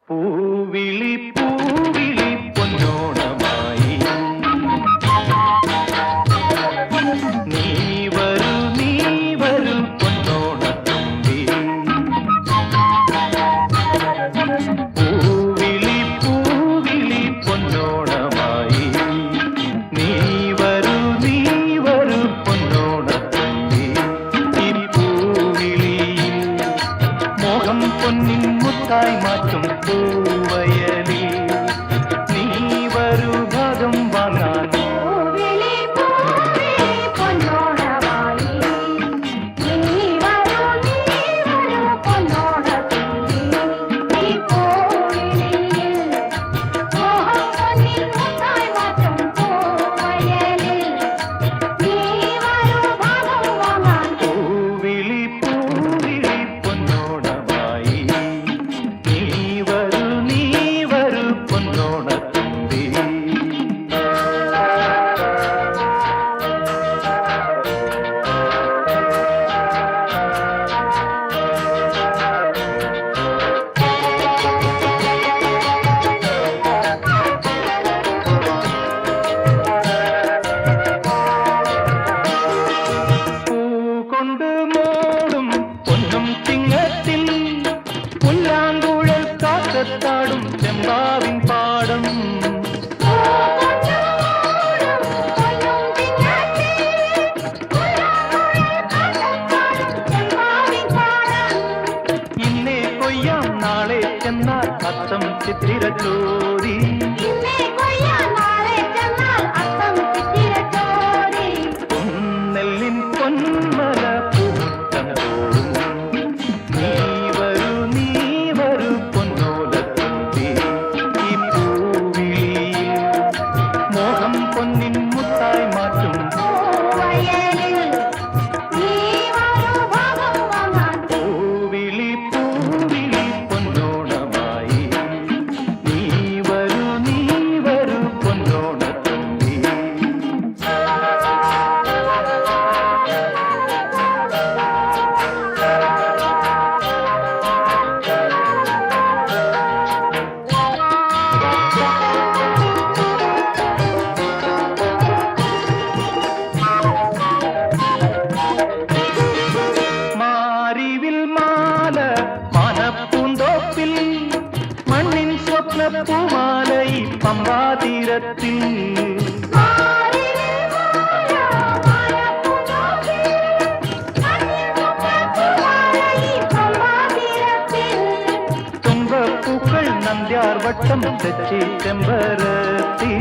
പൂവിളി പൂവിളി പൊന്നോണമായി നീ വരൂ പൊന്നോണത്തുമ്പി പൂവിളി പൂവിളി പൊന്നോണമായി നീ വരൂ പൊന്നോണത്തുമ്പി ഈ പൂവിളിയിൽ മോഹം പൊന്നിൻ മുത്തായി മാറ്റും പൂവയലി നീ വരൂ ഭാഗം വാങ്ങാൻ ും ചെമ്പാവിൻ പാടം ഇന്നേ കൊയ്യാം നാളെ ചെന്നാൽ അത്തം ചിത്തിര ചോരി നെല്ലിൻ പൊന്മല പൂട്ടം തോറും നീ വരൂ പൊന്നിൻ മുത്തായി മാറ്റും പൂവിളി പൂവിളി പൊന്നോണമായി നീ വരൂ പൊന്നോണത്തുമ്പി മണ്ണിൻ സ്വപ്നപ്പൂമാലൈ പമ്പാതീരത്തിൽ തുമ്പപ്പൂക്കൾ നന്ദ്യാർവട്ടം തെച്ചി ചെമ്പരത്തി